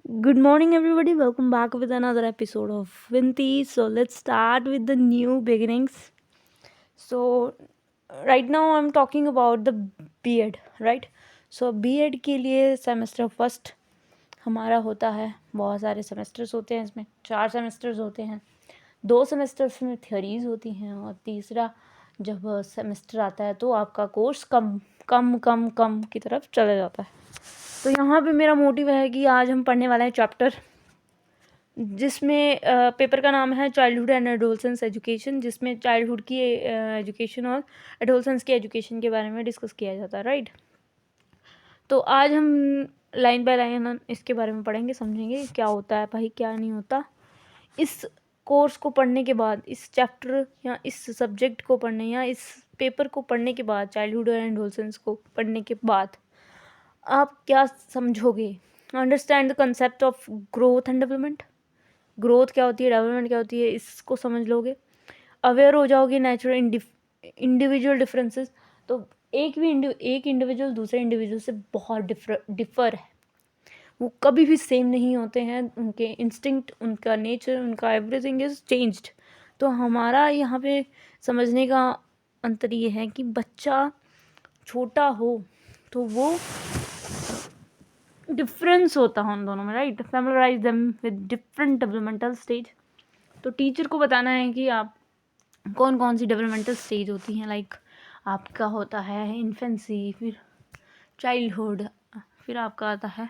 Good morning, everybody. Welcome back with another episode of Vinti. So, let's start with the new beginnings. So, right now I'm talking about the B.Ed, right? So, B.Ed के लिए semester first हमारा होता है, बहुत सारे semesters होते हैं, इसमें 4 सेमेस्टर्स होते हैं, 2 सेमेस्टर्स में थ्योरीज होती हैं और तीसरा जब सेमेस्टर आता है तो आपका कोर्स कम कम कम कम की तरफ चला जाता है। तो यहाँ पे मेरा मोटिव है कि आज हम पढ़ने वाले हैं चैप्टर जिसमें पेपर का नाम है चाइल्डहुड एंड एडोलसेंस एजुकेशन, जिसमें चाइल्डहुड की एजुकेशन और एडोलसेंस की एजुकेशन के बारे में डिस्कस किया जाता है, राइट। तो आज हम लाइन बाय लाइन इसके बारे में पढ़ेंगे, समझेंगे क्या होता है भाई, क्या नहीं होता। इस कोर्स को पढ़ने के बाद, इस चैप्टर या इस सब्जेक्ट को पढ़ने या इस पेपर को पढ़ने के बाद, चाइल्डहुड एंड एडोलसेंस को पढ़ने के बाद आप क्या समझोगे? Understand the concept of growth and development. Growth क्या होती है, डेवलपमेंट क्या होती है, इसको समझ लोगे। अवेयर हो जाओगे नेचुरल इंडिविजुअल डिफरेंसेस। तो एक इंडिविजुअल दूसरे इंडिविजुअल से बहुत डिफर है, वो कभी भी सेम नहीं होते हैं, उनके इंस्टिंक्ट, उनका नेचर, उनका एवरीथिंग इज चेंज्ड। तो हमारा यहाँ पे समझने का अंतर ये है कि बच्चा छोटा हो तो वो डिफरेंस होता है उन दोनों में, right. Familiarise them with different developmental stage. तो टीचर को बताना है कि आप कौन कौन सी डेवलपमेंटल स्टेज होती हैं, लाइक आपका होता है इन्फेंसी, फिर चाइल्डहुड, फिर आपका आता है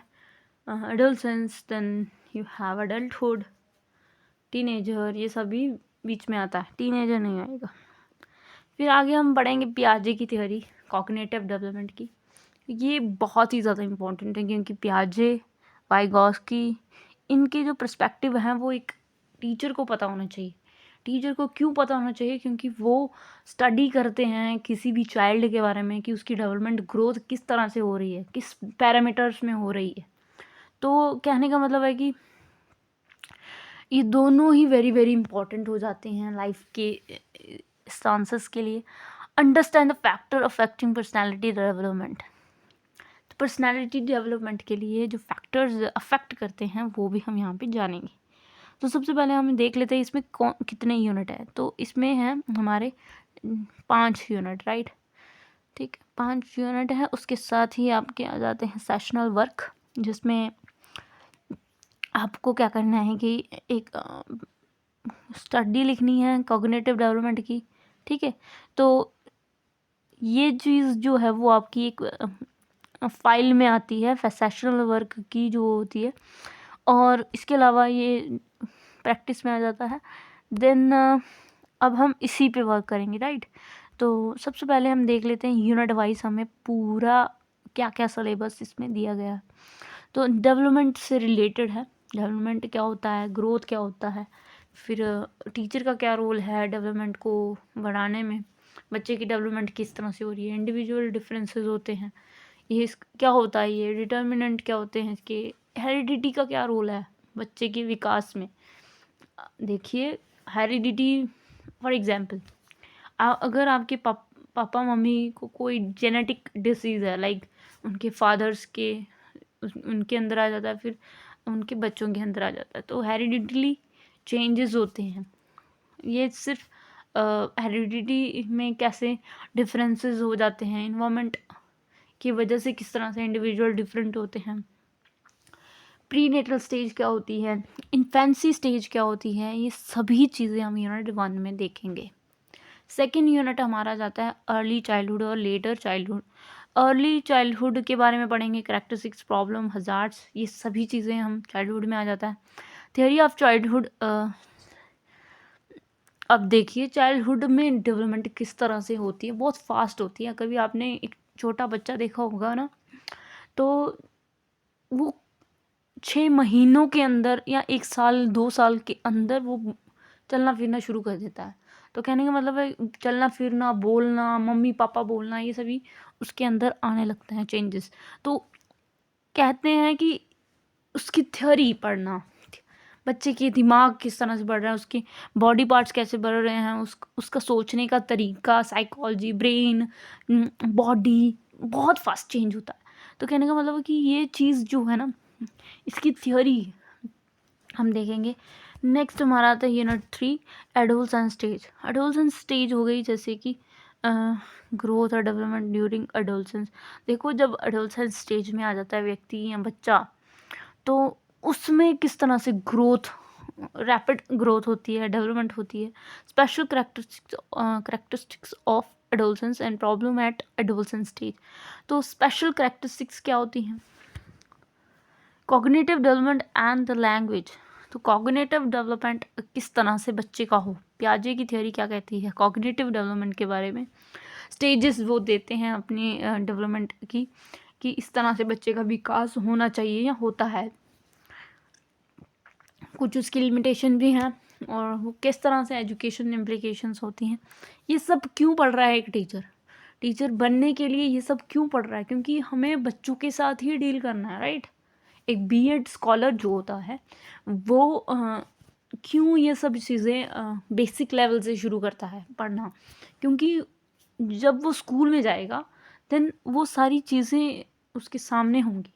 adolescence, then you have adulthood, teenager, ये सभी बीच में आता है, टीनेजर नहीं आएगा। फिर आगे हम पढ़ेंगे पियाजे की थ्योरी कॉग्निटिव डेवलपमेंट की। ये बहुत ही ज़्यादा इम्पोर्टेंट है क्योंकि पियाजे, वाइगॉस्की, इनके जो पर्सपेक्टिव हैं वो एक टीचर को पता होना चाहिए। टीचर को क्यों पता होना चाहिए? क्योंकि वो स्टडी करते हैं किसी भी चाइल्ड के बारे में कि उसकी डेवलपमेंट ग्रोथ किस तरह से हो रही है, किस पैरामीटर्स में हो रही है। तो कहने का मतलब है कि ये दोनों ही वेरी वेरी इंपॉर्टेंट हो जाते हैं लाइफ के स्टांसेस के लिए। Understand the factor affecting personality development. तो पर्सनैलिटी डेवलपमेंट के लिए जो फैक्टर्स अफेक्ट करते हैं वो भी हम यहाँ पे जानेंगे। तो सबसे पहले हम देख लेते हैं इसमें कितने यूनिट है। तो इसमें है हमारे 5 यूनिट, राइट। ठीक, 5 यूनिट है। उसके साथ ही आपके आ जाते हैं सेशनल वर्क, जिसमें आपको क्या करना है कि एक स्टडी लिखनी है कॉग्निटिव डेवलपमेंट की, ठीक है। तो ये चीज़ जो है वो आपकी एक फाइल में आती है, सेशनल वर्क की जो होती है, और इसके अलावा ये प्रैक्टिस में आ जाता है। देन अब हम इसी पे वर्क करेंगे, राइट। तो सबसे पहले हम देख लेते हैं यूनिट वाइज हमें पूरा क्या क्या सिलेबस इसमें दिया गया है। तो डेवलपमेंट से रिलेटेड है, डेवलपमेंट क्या होता है, ग्रोथ क्या होता है, फिर टीचर का क्या रोल है डेवलपमेंट को बढ़ाने में, बच्चे की डेवलपमेंट किस तरह से हो रही है, इंडिविजुअल डिफरेंसेस होते हैं, ये क्या होता है, ये डिटर्मिनेंट क्या होते हैं इसके, हेरिडिटी का क्या रोल है बच्चे के विकास में। देखिए हेरिडिटी, फॉर एग्जांपल अगर आपके पापा मम्मी को कोई जेनेटिक डिसीज़ है, लाइक उनके फादर्स के उनके अंदर आ जाता है, फिर उनके बच्चों के अंदर आ जाता है, तो हेरिडिटली चेंजेस होते हैं। ये सिर्फ हेरिडिटी में कैसे डिफरेंसेस हो जाते हैं, इन्वायरमेंट की वजह से किस तरह से इंडिविजुअल डिफरेंट होते हैं। प्रीनेटल स्टेज क्या होती है, इन्फेंसी स्टेज क्या होती है, ये सभी चीज़ें हम यूनिट 1 में देखेंगे। सेकेंड यूनिट हमारा जाता है अर्ली चाइल्डहुड और लेटर चाइल्डहुड। अर्ली चाइल्डहुड के बारे में पढ़ेंगे, कैरेक्टरिस्टिक्स, प्रॉब्लम, हजार्ड्स, ये सभी चीज़ें हम चाइल्डहुड में आ जाता है। थियोरी ऑफ चाइल्डहुड, अब देखिए चाइल्डहुड में डेवलपमेंट किस तरह से होती है, बहुत फास्ट होती है। कभी आपने एक छोटा बच्चा देखा होगा ना, तो वो 6 महीनों के अंदर या 1 साल 2 साल के अंदर वो चलना फिरना शुरू कर देता है। तो कहने का मतलब है चलना फिरना, बोलना, मम्मी पापा बोलना, ये सभी उसके अंदर आने लगते हैं चेंजेस। तो कहते हैं कि उसकी थ्योरी पढ़ना, बच्चे के दिमाग किस तरह से बढ़ रहा है, उसके बॉडी पार्ट्स कैसे बढ़ रहे हैं, उसका सोचने का तरीका, साइकोलॉजी, ब्रेन, बॉडी बहुत फास्ट चेंज होता है। तो कहने का मतलब है कि ये चीज़ जो है ना, इसकी थ्योरी हम देखेंगे। नेक्स्ट हमारा आता है unit 3 adolescence stage. Adolescence stage हो गई जैसे कि ग्रोथ और डेवलपमेंट ड्यूरिंग एडोलसेंस। देखो जब एडोलसेंस स्टेज में आ जाता है व्यक्ति या बच्चा, तो उसमें किस तरह से ग्रोथ, रैपिड ग्रोथ होती है, डेवलपमेंट होती है। Special characteristics of adolescence and problem at adolescence stage. तो स्पेशल करेक्टरिस्टिक्स क्या होती हैं? Cognitive development and the language. तो कॉग्निटिव डेवलपमेंट किस तरह से बच्चे का हो, पियाजे की थ्योरी क्या कहती है कॉग्निटिव डेवलपमेंट के बारे में। स्टेजेस वो देते हैं अपनी डेवलपमेंट की, कि इस तरह से बच्चे का विकास होना चाहिए या होता है। कुछ उसकी लिमिटेशन भी हैं और वो किस तरह से एजुकेशन इम्प्लीकेशंस होती हैं। ये सब क्यों पढ़ रहा है एक टीचर? टीचर बनने के लिए ये सब क्यों पढ़ रहा है? क्योंकि हमें बच्चों के साथ ही डील करना है, राइट। एक बीएड स्कॉलर जो होता है वो क्यों ये सब चीज़ें बेसिक लेवल से शुरू करता है पढ़ना? क्योंकि जब वो स्कूल में जाएगा देन वो सारी चीज़ें उसके सामने होंगी,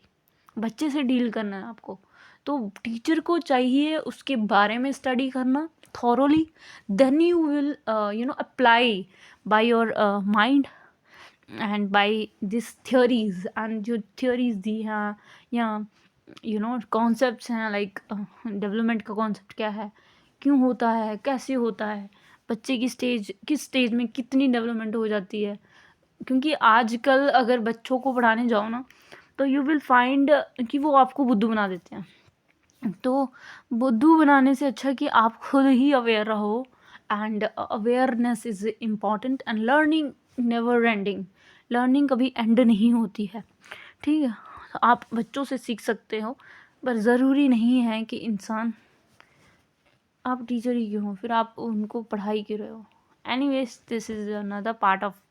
बच्चे से डील करना है आपको। तो टीचर को चाहिए उसके बारे में स्टडी करना thoroughly, then you will apply by your mind and by this theories. And जो थ्योरीज दी हैं या कॉन्सेप्ट्स हैं, लाइक डेवलपमेंट का कॉन्सेप्ट क्या है, क्यों होता है, कैसे होता है, बच्चे की स्टेज किस स्टेज में कितनी डेवलपमेंट हो जाती है। क्योंकि आजकल अगर बच्चों को पढ़ाने जाओ ना, तो यू विल फाइंड कि वो आपको बुद्धू बना देते हैं। तो बुद्धू बनाने से अच्छा कि आप खुद ही अवेयर रहो, and awareness is important and learning never ending. Learning कभी एंड नहीं होती है, ठीक है। तो आप बच्चों से सीख सकते हो, पर ज़रूरी नहीं है कि इंसान आप टीचर ही क्यों हो, फिर आप उनको पढ़ाई क्यों रहे हो। Anyways this is another part of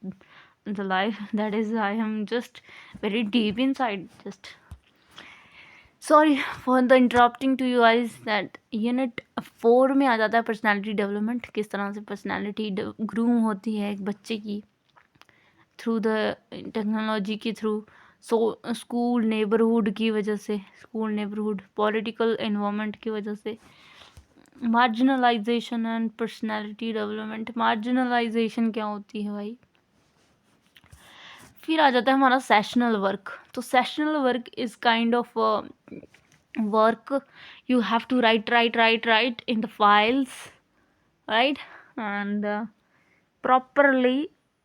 the life, that is I am just very deep inside, just sorry for the interrupting to you guys. That unit 4 में आ जाता है पर्सनालिटी डेवलपमेंट, किस तरह से पर्सनालिटी ग्रूम होती है एक बच्चे की थ्रू द टेक्नोलॉजी के थ्रू। स्कूल नेबरहुड की वजह से, स्कूल नेबरहुड पॉलिटिकल एनवायरनमेंट की वजह से। Marginalization and personality development. Marginalization क्या होती है भाई? फिर आ जाता है हमारा सेशनल वर्क। तो sessional work is kind of work you have to write in the files, right, and properly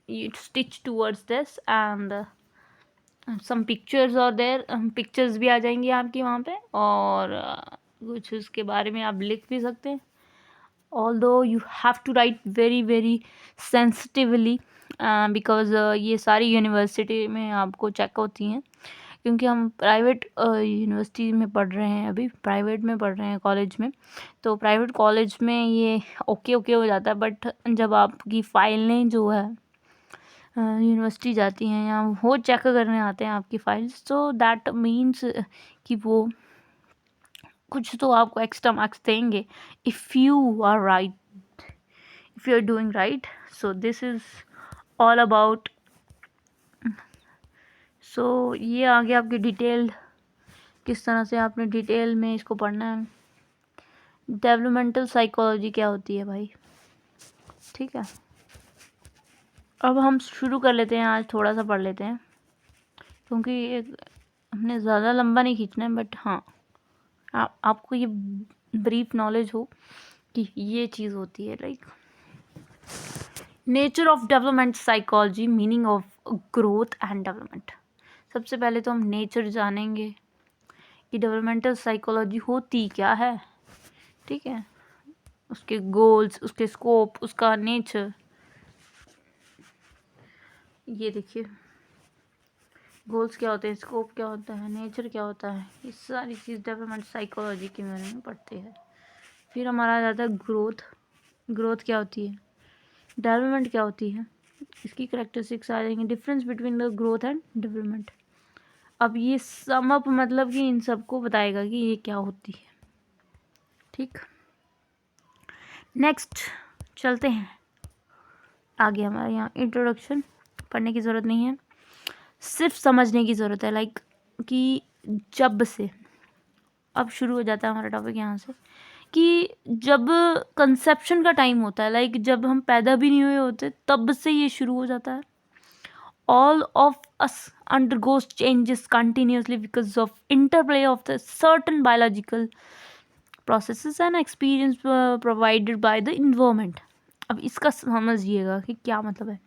you stitch towards this, and some pictures are there, pictures भी आ जाएंगी आपकी वहाँ पे, और कुछ उसके बारे में आप लिख भी सकते हैं। although you have to write very very sensitively because ये सारी यूनिवर्सिटी में आपको चेक होती हैं, क्योंकि हम प्राइवेट यूनिवर्सिटी में पढ़ रहे हैं, अभी प्राइवेट में पढ़ रहे हैं कॉलेज में। तो प्राइवेट कॉलेज में ये ओके हो जाता है, बट जब आपकी फाइलें जो है यूनिवर्सिटी जाती हैं या वो चेक करने आते हैं आपकी फाइल्स, तो दैट मीन्स कि वो कुछ तो आपको एक्स्ट्रा मार्क्स देंगे if you are right, if you are doing right. So this is all about. सो ये आगे आपकी डिटेल, किस तरह से आपने डिटेल में इसको पढ़ना है। डेवलपमेंटल साइकोलॉजी क्या होती है भाई, ठीक है। अब हम शुरू कर लेते हैं, आज थोड़ा सा पढ़ लेते हैं, क्योंकि ये हमने ज़्यादा लंबा नहीं खींचना है, बट हाँ आपको ये ब्रीफ नॉलेज हो कि ये चीज़ होती है। Like nature of development psychology, meaning of growth and development. सबसे पहले तो हम नेचर जानेंगे कि डेवलपमेंटल साइकोलॉजी होती क्या है, ठीक है, उसके गोल्स, उसके स्कोप, उसका नेचर। ये देखिए गोल्स क्या होते हैं, स्कोप क्या होता है, नेचर क्या होता है, ये सारी चीज़ डेवलपमेंट साइकोलॉजी के बारे में पढ़ते हैं। फिर हमारा आ जाता है ग्रोथ। ग्रोथ क्या होती है, डेवलपमेंट क्या होती है, इसकी करेक्टरिस्टिक्स आ जाएंगे। Difference between the growth and development. अब ये सम अप मतलब कि इन सबको बताएगा कि ये क्या होती है, ठीक। नेक्स्ट चलते हैं आगे। हमारे यहाँ इंट्रोडक्शन पढ़ने की ज़रूरत नहीं है, सिर्फ समझने की ज़रूरत है। लाइक कि जब से अब शुरू हो जाता है हमारा टॉपिक यहाँ से कि जब कंसेप्शन का टाइम होता है, लाइक जब हम पैदा भी नहीं हुए होते तब से ये शुरू हो जाता है. All of us undergoes changes continuously because of interplay of the certain biological processes and experience provided by the environment. अब इसका समझिएगा कि क्या मतलब है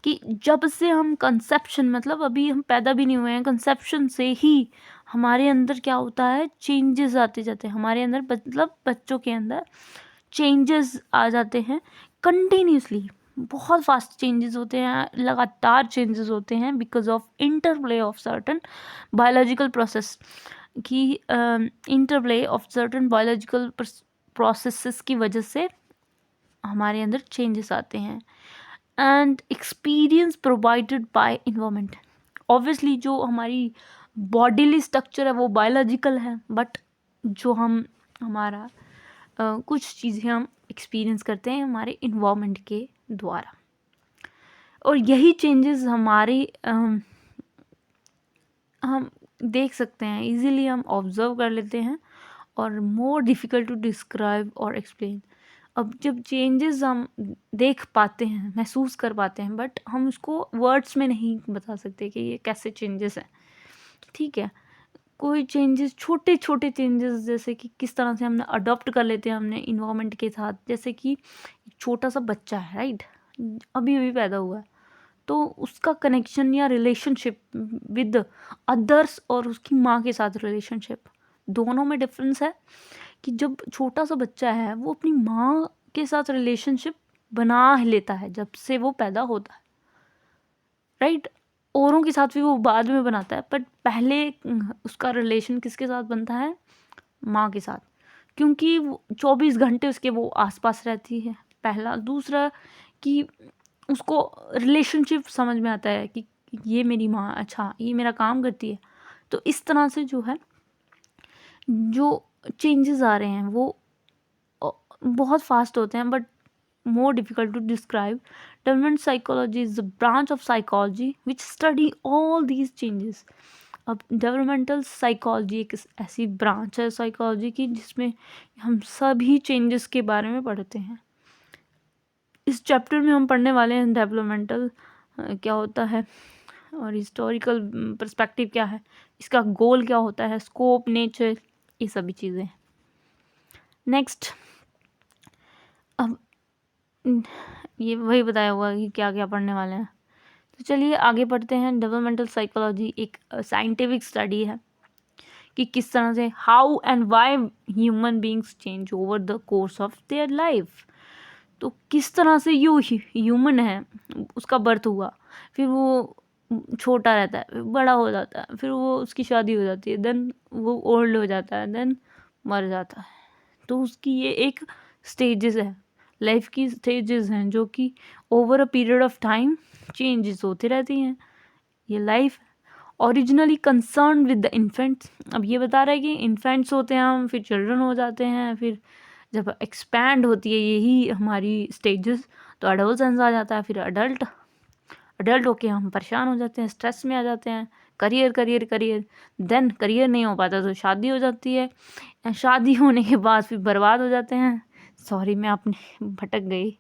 कि जब से हम कंसेप्शन, मतलब अभी हम पैदा भी नहीं हुए हैं, कंसेप्शन से ही हमारे अंदर क्या होता है, चेंजेस आते जाते हैं हमारे अंदर, मतलब बच्चों के अंदर चेंजेस आ जाते हैं कंटिन्यूसली. बहुत फास्ट चेंजेस होते हैं, लगातार चेंजेस होते हैं because of interplay of certain biological process की interplay of certain biological processes की वजह से हमारे अंदर चेंजेस आते हैं. And experience provided by environment. Obviously जो हमारी बॉडीली स्ट्रक्चर है वो बायोलॉजिकल है, बट जो हमारा कुछ चीज़ें हम एक्सपीरियंस करते हैं हमारे इन्वायरमेंट के द्वारा, और यही चेंजेस हम देख सकते हैं इजीली, हम ऑब्जर्व कर लेते हैं और मोर डिफ़िकल्ट टू डिस्क्राइब और एक्सप्लेन. अब जब चेंजेस हम देख पाते हैं, महसूस कर पाते हैं, बट हम उसको वर्ड्स में नहीं बता सकते कि ये कैसे चेंजेस हैं. ठीक है, कोई चेंजेस, छोटे छोटे चेंजेस, जैसे कि किस तरह से हमने अडॉप्ट कर लेते हैं हमने इन्वायरमेंट के साथ. जैसे कि छोटा सा बच्चा है, राइट, अभी अभी पैदा हुआ है, तो उसका कनेक्शन या रिलेशनशिप विद अदर्स और उसकी माँ के साथ रिलेशनशिप, दोनों में डिफरेंस है. कि जब छोटा सा बच्चा है वो अपनी माँ के साथ रिलेशनशिप बना लेता है जब से वो पैदा होता है, राइट. औरों के साथ भी वो बाद में बनाता है, बट पहले उसका रिलेशन किसके साथ बनता है, माँ के साथ, क्योंकि 24 घंटे उसके वो आसपास रहती है, पहला. दूसरा कि उसको रिलेशनशिप समझ में आता है कि ये मेरी माँ, अच्छा ये मेरा काम करती है. तो इस तरह से जो है, जो चेंजेस आ रहे हैं वो बहुत फास्ट होते हैं, but more difficult to describe. Development psychology is a branch of psychology which study all these changes. अब डेवलपमेंटल साइकोलॉजी एक ऐसी ब्रांच है साइकोलॉजी की जिसमें हम सभी चेंजेस के बारे में पढ़ते हैं. इस चैप्टर में हम पढ़ने वाले हैं डेवलपमेंटल क्या होता है और हिस्टोरिकल पर्सपेक्टिव क्या है, इसका गोल क्या होता है, स्कोप, नेचर, ये सभी चीज़ें. नेक्स्ट, अब ये वही बताया हुआ कि क्या क्या पढ़ने वाले हैं. तो चलिए आगे पढ़ते हैं. डेवलपमेंटल साइकोलॉजी एक साइंटिफिक स्टडी है कि किस तरह से how and why human beings change over the course of their life. तो किस तरह से ह्यूमन है, उसका बर्थ हुआ, फिर वो छोटा रहता है, फिर बड़ा हो जाता है, फिर वो उसकी शादी हो जाती है, देन वो ओल्ड हो जाता है, देन मर जाता है. तो उसकी ये एक स्टेजेस है, लाइफ की स्टेजेस हैं जो कि over a period of time changes होती रहती हैं. ये life originally concern with the infants. अब ये बता रहा है कि इन्फेंट्स होते हैं हम, फिर चिल्ड्रन हो जाते हैं, फिर जब एक्सपैंड होती है यही हमारी स्टेजेस तो एडोलसेंस आ जाता है, फिर अडल्ट होके हम परेशान हो जाते हैं, स्ट्रेस में आ जाते हैं, career career career, then career नहीं हो पाता तो शादी हो जाती है, शादी होने के बाद फिर बर्बाद हो जाते हैं. सॉरी मैं अपने भटक गई.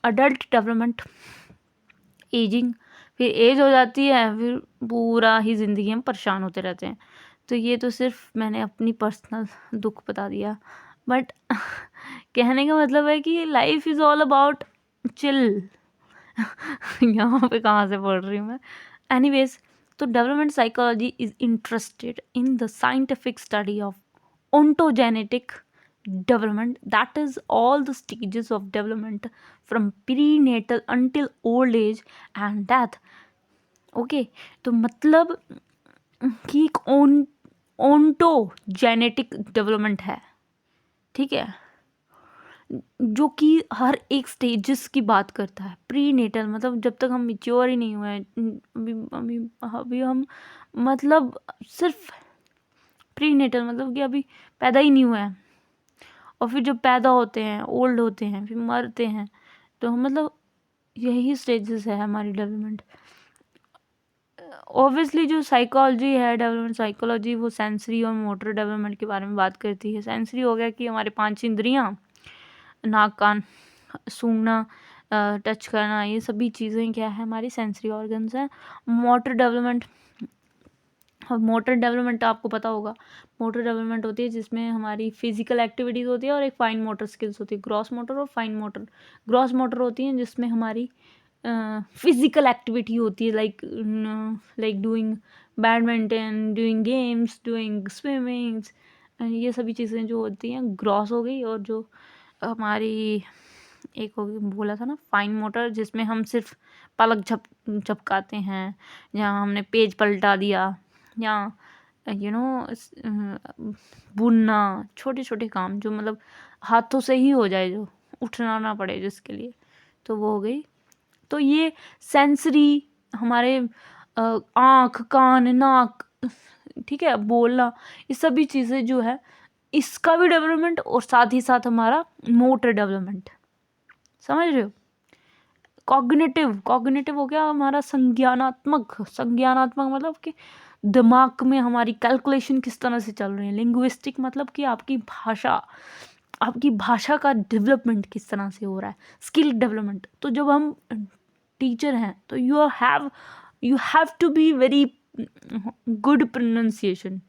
अडल्ट डेवलपमेंट, एजिंग, फिर एज हो जाती है, फिर पूरा ही ज़िंदगी हम परेशान होते रहते हैं. तो ये तो सिर्फ मैंने अपनी पर्सनल दुख बता दिया, बट कहने का मतलब है कि life is all about chill. यहाँ पे कहाँ से पढ़ रही हूँ मैं. एनीवेज, तो development psychology is interested in the scientific study of ontogenetic development, that is all the stages of development from prenatal until old age and death. Okay, तो मतलब कि एक ओंटोजेनेटिक डेवलपमेंट है, ठीक है, जो कि हर एक स्टेजेस की बात करता है. प्री नेटल मतलब जब तक हम मिच्योर ही नहीं हुए हैं, अभी हम मतलब सिर्फ प्री नेटल मतलब कि अभी पैदा ही नहीं हुआ है, और फिर जब पैदा होते हैं, ओल्ड होते हैं, फिर मरते हैं, तो मतलब यही स्टेजेस है हमारी डेवलपमेंट. ऑब्वियसली जो साइकोलॉजी है, डेवलपमेंट साइकोलॉजी, वो सेंसरी और मोटर डेवलपमेंट के बारे में बात करती है। सेंसरी हो गया कि हमारे 5 इंद्रियां, नाक, कान, सूंघना, टच करना, ये सभी चीज़ें क्या है, हमारी सेंसरी ऑर्गन्स हैं। मोटर डेवलपमेंट आपको पता होगा, मोटर डेवलपमेंट होती है जिसमें हमारी फिजिकल एक्टिविटीज़ होती है और एक फाइन मोटर स्किल्स होती है, ग्रॉस मोटर और फाइन मोटर। ग्रॉस मोटर होती हैं जिसमें हमारी फिजिकल एक्टिविटी होती है, like doing badminton, doing games, doing swimmings, ये सभी चीज़ें जो होती हैं ग्रॉस हो गई। और जो हमारी एक हो गई, बोला था ना, फाइन मोटर, जिसमें हम सिर्फ पलक झपकाते हैं, या हमने पेज पलटा दिया, या बुनना, छोटे छोटे काम जो मतलब हाथों से ही हो जाए, जो उठना ना पड़े जिसके लिए, तो वो हो गई। तो ये सेंसरी हमारे आँख, कान, नाक, ठीक है, बोलना, ये सभी चीज़ें जो है, इसका भी डेवलपमेंट, और साथ ही साथ हमारा मोटर डेवलपमेंट, समझ रहे हो। कॉग्निटिव हो गया हमारा संज्ञानात्मक मतलब कि दिमाग में हमारी कैलकुलेशन किस तरह से चल रही है। लिंग्विस्टिक मतलब कि आपकी भाषा का डेवलपमेंट किस तरह से हो रहा है, स्किल डेवलपमेंट। तो जब हम टीचर हैं तो you have to be very good pronunciation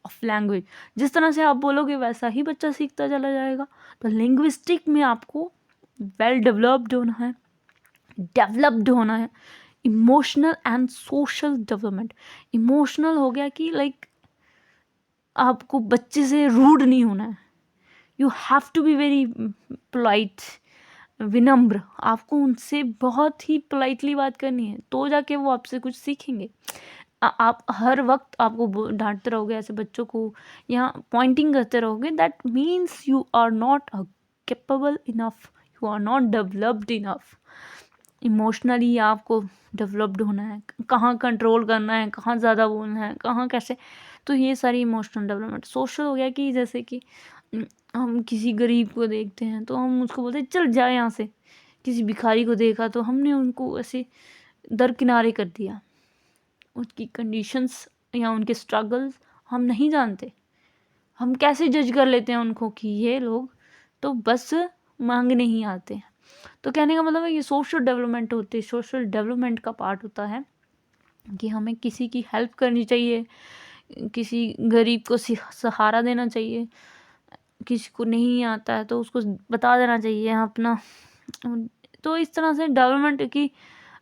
of language. जिस तरह से आप बोलोगे वैसा ही बच्चा सीखता चला जाएगा। तो लिंग्विस्टिक में आपको वेल डेवलप्ड होना है। Emotional and social development. Emotional हो गया कि लाइक आपको बच्चे से रूड नहीं होना है, you have to be very polite, विनम्र। आपको उनसे बहुत ही पोलाइटली बात करनी है, तो जाके वो आपसे कुछ सीखेंगे। आप हर वक्त आपको डांटते रहोगे ऐसे बच्चों को, या पॉइंटिंग करते रहोगे, that means you are not capable enough, you are not developed enough. Emotionally आपको डेवलप्ड होना है, कहाँ कंट्रोल करना है, कहाँ ज़्यादा बोलना है, कहाँ कैसे। तो ये सारी इमोशनल डेवलपमेंट। सोशल हो गया कि जैसे कि हम किसी गरीब को देखते हैं तो हम उसको बोलते हैं चल जा यहाँ से। किसी भिखारी को देखा तो हमने उनको ऐसे दरकिनारे कर दिया। उनकी कंडीशंस या उनके स्ट्रगल्स हम नहीं जानते, हम कैसे जज कर लेते हैं उनको कि ये लोग तो बस मांगने ही आते हैं। तो कहने का मतलब है ये सोशल डेवलपमेंट होती है। सोशल डेवलपमेंट का पार्ट होता है कि हमें किसी की हेल्प करनी चाहिए, किसी गरीब को सहारा देना चाहिए, किसी को नहीं आता है तो उसको बता देना चाहिए अपना। तो इस तरह से डेवलपमेंट की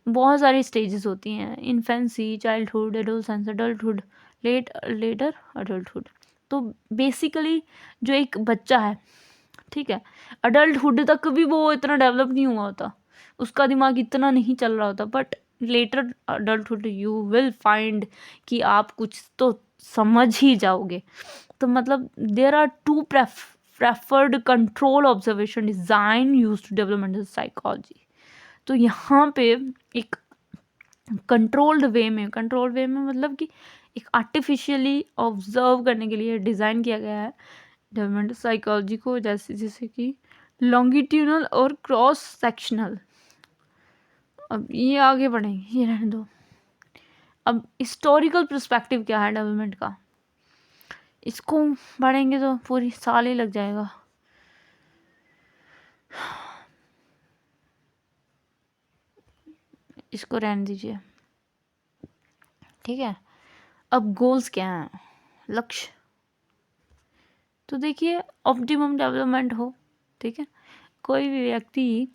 बहुत सारी स्टेजेस होती हैं, infancy, childhood, adolescence, adulthood, later adulthood. तो बेसिकली जो एक बच्चा है, ठीक है, अडल्टहुड तक भी वो इतना डेवलप नहीं हुआ होता, उसका दिमाग इतना नहीं चल रहा होता, but later adulthood you will find कि आप कुछ तो समझ ही जाओगे। तो मतलब there are to preferred control observation design use to developmental psychology. तो यहाँ पे एक कंट्रोल्ड वे में मतलब कि एक आर्टिफिशियली ऑब्जर्व करने के लिए डिज़ाइन किया गया है डेवलपमेंटल साइकोलॉजी को, जैसे कि लॉन्गिट्यूडनल और क्रॉस सेक्शनल। अब ये आगे बढ़ेंगे, ये रहने दो। अब हिस्टोरिकल पर्सपेक्टिव क्या है डेवलपमेंट का, इसको पढ़ेंगे तो पूरी साल ही लग जाएगा। इसको रहने दीजिए, ठीक है। अब गोल्स क्या हैं, लक्ष्य। तो देखिए ऑप्टिमम डेवलपमेंट हो, ठीक है। कोई भी व्यक्ति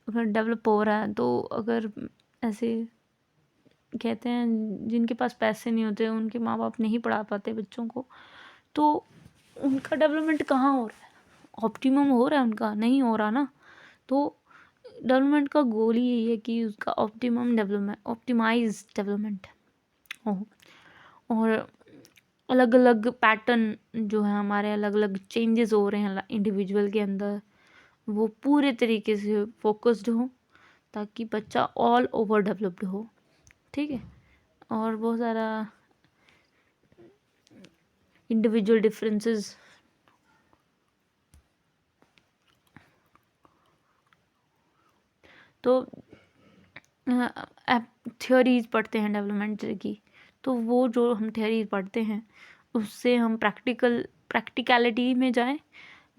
अगर डेवलप हो रहा है तो अगर ऐसे कहते हैं जिनके पास पैसे नहीं होते, उनके माँ बाप नहीं पढ़ा पाते बच्चों को, तो उनका डेवलपमेंट कहाँ हो रहा है, ऑप्टिमम हो रहा है उनका, नहीं हो रहा ना। तो डेवलपमेंट का गोल ही यही है कि उसका ऑप्टिमम डेवलपमेंट, ऑप्टिमाइज डेवलपमेंट हो। और अलग अलग पैटर्न जो है हमारे, अलग अलग चेंजेस हो रहे हैं इंडिविजुअल के अंदर, वो पूरे तरीके से फोकस्ड हो ताकि बच्चा ऑल ओवर डेवलप्ड हो, ठीक है। और बहुत सारा इंडिविजुअल डिफरेंसेस तो थ्योरीज पढ़ते हैं डेवलपमेंट की, तो वो जो हम थ्योरीज पढ़ते हैं उससे हम प्रैक्टिकलिटी में जाएं,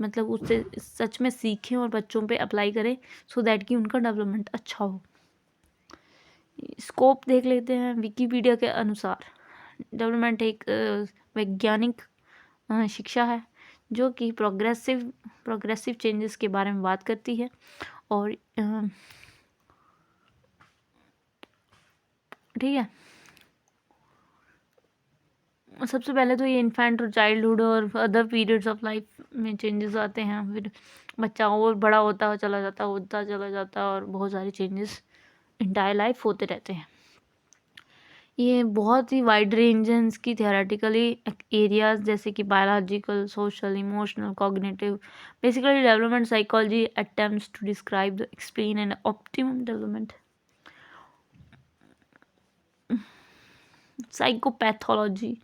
मतलब उससे सच में सीखें और बच्चों पे अप्लाई करें, सो दैट कि उनका डेवलपमेंट अच्छा हो। स्कोप देख लेते हैं। विकिपीडिया के अनुसार डेवलपमेंट एक वैज्ञानिक शिक्षा है जो कि प्रोग्रेसिव चेंजेस के बारे में बात करती है। और ठीक है, सबसे पहले तो ये इन्फेंट और चाइल्डहुड और अदर पीरियड्स ऑफ लाइफ में चेंजेस आते हैं, फिर बच्चा और बड़ा होता चला जाता और बहुत सारे चेंजेस इंटायर लाइफ होते रहते हैं। ये बहुत ही वाइड रेंज है इसकी थियोरेटिकली एरियाज, जैसे कि biological, social, emotional, cognitive. Basically development psychology attempts to describe the explain and optimum development. Psychopathology,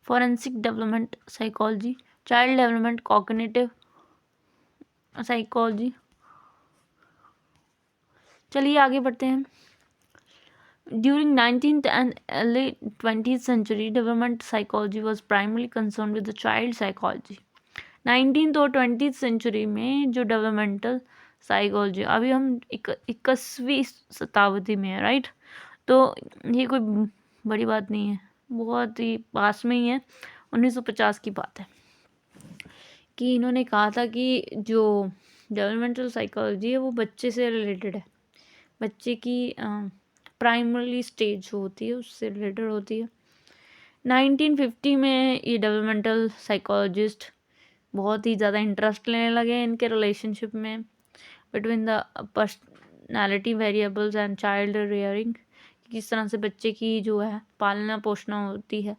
forensic development psychology, child development, cognitive psychology. चलिए आगे बढ़ते हैं। During 19th and early 20th century, development psychology was primarily concerned with the child psychology. 19th और 20th century में जो developmental psychology, अभी हम 21वीं शताब्दी में है, राइट? तो ये कोई बड़ी बात नहीं है, बहुत ही पास में ही है। 1950 की बात है कि इन्होंने कहा था कि जो डेवलपमेंटल साइकोलॉजी है वो बच्चे से रिलेटेड है, बच्चे की प्राइमरी स्टेज जो होती है उससे रिलेटेड होती है। 1950 में ये डेवलपमेंटल साइकोलॉजिस्ट बहुत ही ज़्यादा इंटरेस्ट लेने लगे इनके रिलेशनशिप में between the personality variables and child rearing. किस तरह से बच्चे की जो है पालना पोषणा होती है,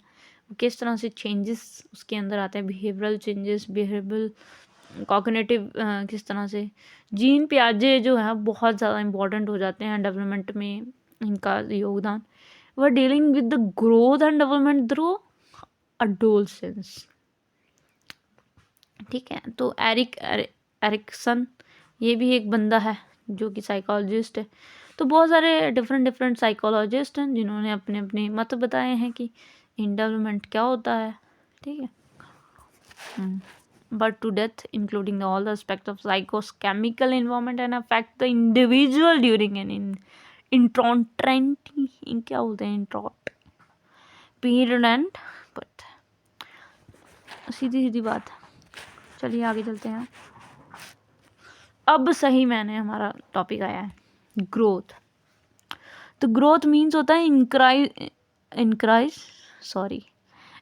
किस तरह से चेंजेस उसके अंदर आते हैं, बिहेवियरल चेंजेस, बिहेवियरल, कॉग्निटिव, किस तरह से जीन पियाजे जो है बहुत ज़्यादा इंपॉर्टेंट हो जाते हैं डेवलपमेंट में, इनका योगदान। Were dealing with the growth and development through adolescence. ठीक है, तो एरिक्सन ये भी एक बंदा है जो कि साइकोलॉजिस्ट है। तो बहुत सारे डिफरेंट साइकोलॉजिस्ट हैं जिन्होंने अपने अपने मत बताए हैं कि इन डेवलपमेंट क्या होता है। ठीक है, but to death, including all the aspects of psychochemical environment and affect the individual during an क्या बोलते हैं इंट्रॉट पीरियड एंड बट सीधी बात है। चलिए आगे चलते हैं। अब सही मैंने हमारा टॉपिक आया है ग्रोथ। तो ग्रोथ मीन्स होता है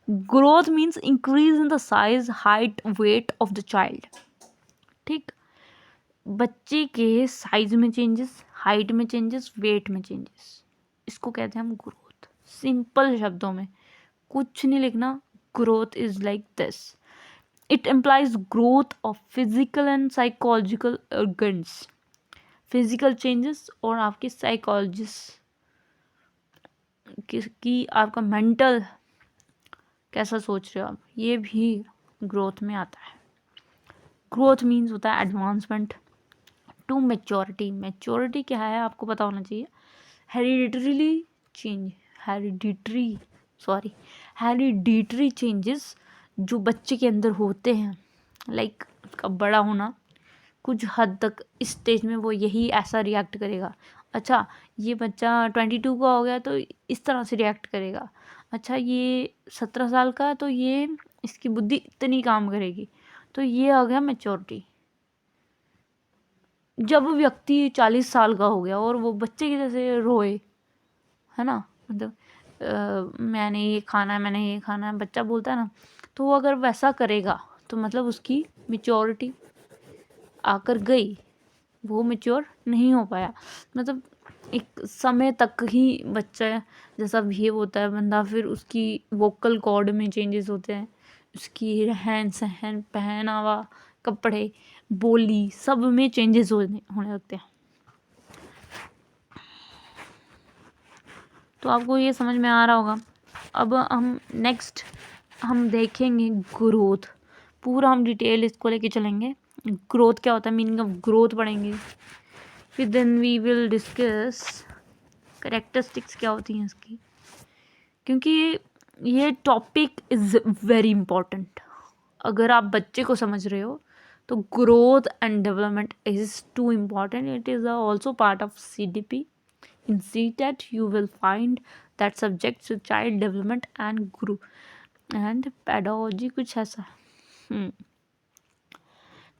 growth means increase in the size, height, weight of the child. ठीक, बच्चे के साइज में चेंजेस, हाइट में चेंजेस, वेट में चेंजेस, इसको कहते हैं हम ग्रोथ। सिंपल शब्दों में, कुछ नहीं लिखना। Growth is like this, it implies growth of physical and psychological organs. Physical changes और आपकी साइकोलॉजिस्ट की आपका मेंटल कैसा सोच रहे हो आप, ये भी ग्रोथ में आता है। ग्रोथ मीन्स होता है एडवांसमेंट टू मैच्योरिटी। मैच्योरिटी क्या है आपको पता होना चाहिए। हेरिडिटरी चेंजेस जो बच्चे के अंदर होते हैं, लाइक उसका बड़ा होना, कुछ हद तक इस स्टेज में वो यही ऐसा रिएक्ट करेगा। अच्छा, ये बच्चा 22 का हो गया तो इस तरह से रिएक्ट करेगा। अच्छा, ये 17 साल का तो ये इसकी बुद्धि इतनी काम करेगी। तो ये आ गया मैच्योरिटी। जब व्यक्ति 40 साल का हो गया और वो बच्चे की जैसे रोए, है ना, मतलब मैंने ये खाना है, बच्चा बोलता है ना, तो वो अगर वैसा करेगा तो मतलब उसकी मैच्योरिटी आकर गई, वो मैच्योर नहीं हो पाया। मतलब एक समय तक ही बच्चा जैसा बिहेव होता है बंदा, फिर उसकी वोकल कॉर्ड में चेंजेस होते हैं, उसकी रहन सहन, पहनावा, कपड़े, बोली, सब में चेंजेस होने लगते हैं। तो आपको ये समझ में आ रहा होगा। अब हम नेक्स्ट हम देखेंगे ग्रोथ, पूरा हम डिटेल इसको लेके चलेंगे। ग्रोथ क्या होता है, मीनिंग ऑफ ग्रोथ पढ़ेंगे। फिर then we will discuss characteristics क्या होती हैं इसकी, क्योंकि ये टॉपिक इज़ वेरी इम्पॉर्टेंट। अगर आप बच्चे को समझ रहे हो तो growth and development is too important. It is also part of CDP. In CTET you will find that subjects to child development and pedagogy, कुछ ऐसा।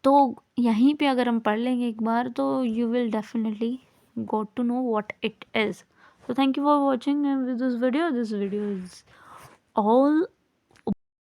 तो यहीं पे अगर हम पढ़ लेंगे एक बार तो you will definitely got to know what it is. So thank you for watching this video. This video is all